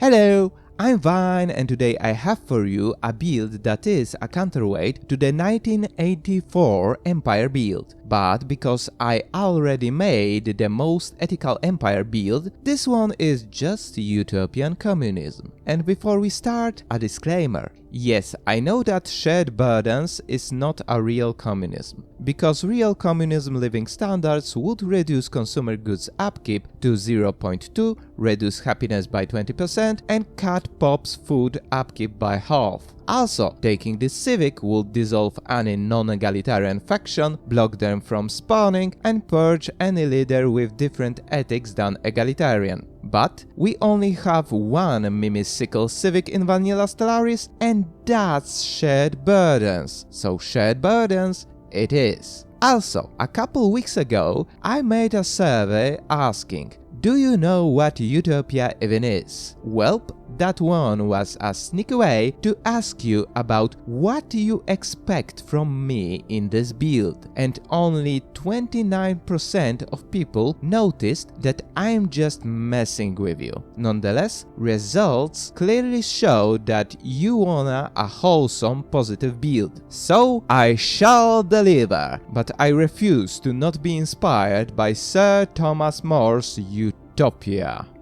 Hello, I'm Vine and today I have for you a build that is a counterweight to the 1984 Empire build. But because I already made the most ethical Empire build, this one is just Utopian communism. And before we start, a disclaimer. Yes, I know that shared burdens is not a real communism, because real communism living standards would reduce consumer goods upkeep to 0.2, reduce happiness by 20% and cut POP's food upkeep by half. Also, taking this civic would dissolve any non-egalitarian faction, block them from spawning and purge any leader with different ethics than egalitarian. But we only have one mimicical civic in vanilla Stellaris, and that's shared burdens. So shared burdens it is. Also, a couple weeks ago I made a survey asking, do you know what Utopia even is? Welp, that one was a sneaky way to ask you about what you expect from me in this build, and only 29% of people noticed that I'm just messing with you. Nonetheless, results clearly show that you want a wholesome positive build. So I shall deliver, but I refuse to not be inspired by Sir Thomas More's Utopia.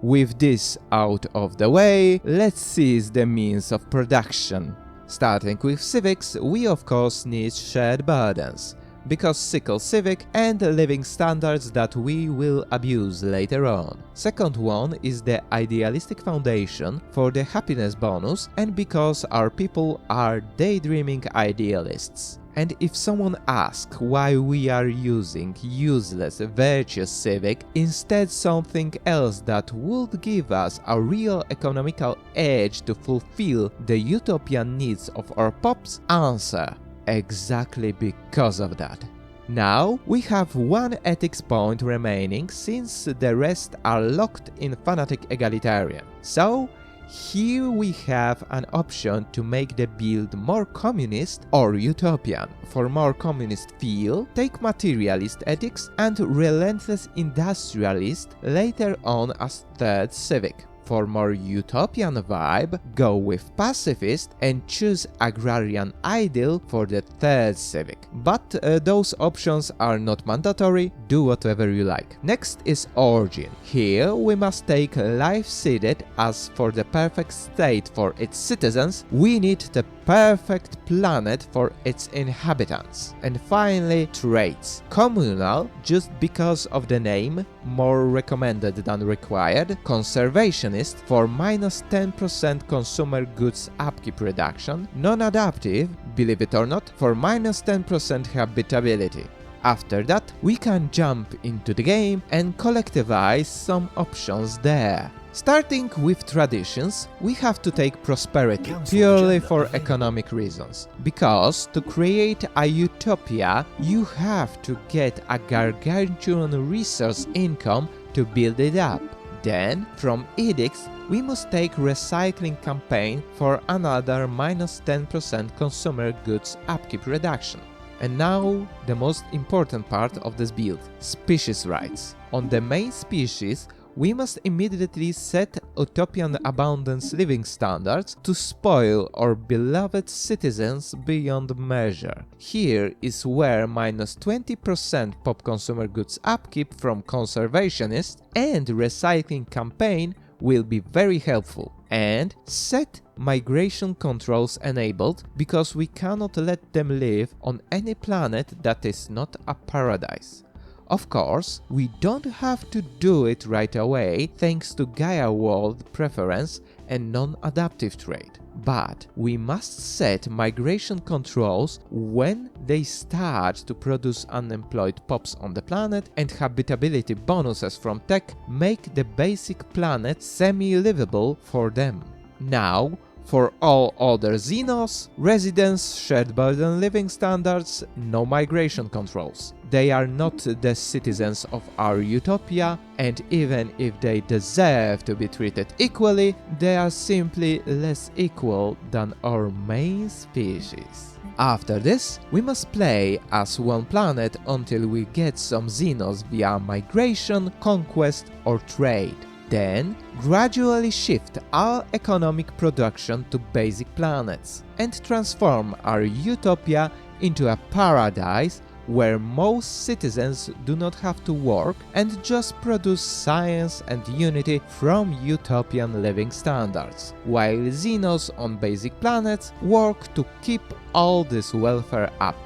With this out of the way, let's seize the means of production. Starting with civics, we of course need shared burdens, because sickle civic and living standards that we will abuse later on. Second one is the idealistic foundation for the happiness bonus, and because our people are daydreaming idealists. And if someone asks why we are using useless virtuous civic, instead something else that would give us a real economical edge to fulfill the utopian needs of our pops, answer, exactly because of that. Now we have one ethics point remaining since the rest are locked in fanatic egalitarian. So here we have an option to make the build more communist or utopian. For more communist feel, take Materialist ethics and Relentless Industrialist later on as third civic. For more utopian vibe, go with Pacifist and choose Agrarian Idyll for the third civic. But those options are not mandatory, do whatever you like. Next is Origin. Here we must take life seeded, as for the perfect state for its citizens, we need the perfect planet for its inhabitants. And finally, traits. Communal, just because of the name, more recommended than required. Conservationist, for minus 10% consumer goods upkeep reduction. Nonadaptive, believe it or not, for minus 10% habitability. After that, we can jump into the game and collectivize some options there. Starting with traditions, we have to take prosperity purely for economic reasons, because to create a utopia, you have to get a gargantuan resource income to build it up. Then, from edicts, we must take recycling campaign for another minus 10% consumer goods upkeep reduction. And now, the most important part of this build, species rights. On the main species, we must immediately set utopian abundance living standards to spoil our beloved citizens beyond measure. Here is where minus 20% pop consumer goods upkeep from Conservationist and recycling campaign will be very helpful. And set migration controls enabled, because we cannot let them live on any planet that is not a paradise. Of course, we don't have to do it right away thanks to Gaia World preference and non-adaptive trait. But we must set migration controls when they start to produce unemployed pops on the planet, and habitability bonuses from tech make the basic planet semi-livable for them. Now, for all other Xenos, residents, shared burden living standards, no migration controls. They are not the citizens of our utopia, and even if they deserve to be treated equally, they are simply less equal than our main species. After this, we must play as one planet until we get some Xenos via migration, conquest or trade. Then gradually shift all economic production to basic planets and transform our utopia into a paradise where most citizens do not have to work and just produce science and unity from utopian living standards, while Xenos on basic planets work to keep all this welfare up.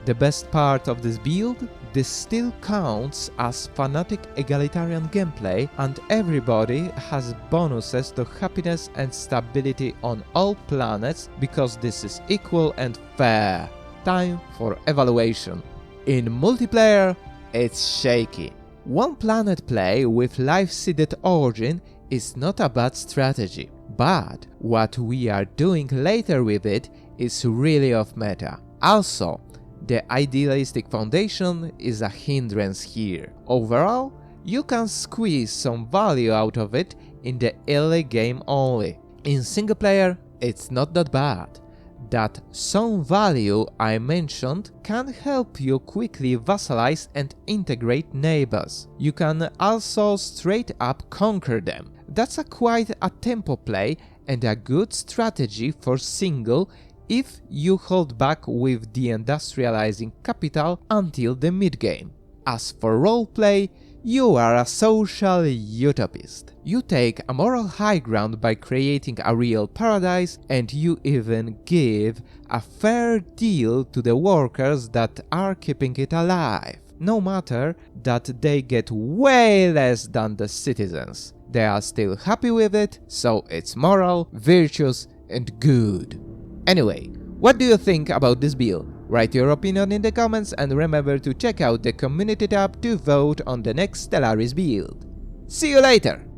The best part of this build? This still counts as fanatic egalitarian gameplay, and everybody has bonuses to happiness and stability on all planets because this is equal and fair. Time for evaluation. In multiplayer, it's shaky. One planet play with life-seeded origin is not a bad strategy, but what we are doing later with it is really off meta. Also, the idealistic foundation is a hindrance here. Overall, you can squeeze some value out of it in the early game only. In single player, it's not that bad. That some value I mentioned can help you quickly vassalize and integrate neighbors. You can also straight up conquer them. That's quite a tempo play and a good strategy for single if you hold back with deindustrializing capital until the mid-game. As for roleplay, you are a social utopist. You take a moral high ground by creating a real paradise, and you even give a fair deal to the workers that are keeping it alive, no matter that they get way less than the citizens. They are still happy with it, so it's moral, virtuous, and good. Anyway, what do you think about this build? Write your opinion in the comments and remember to check out the community tab to vote on the next Stellaris build. See you later!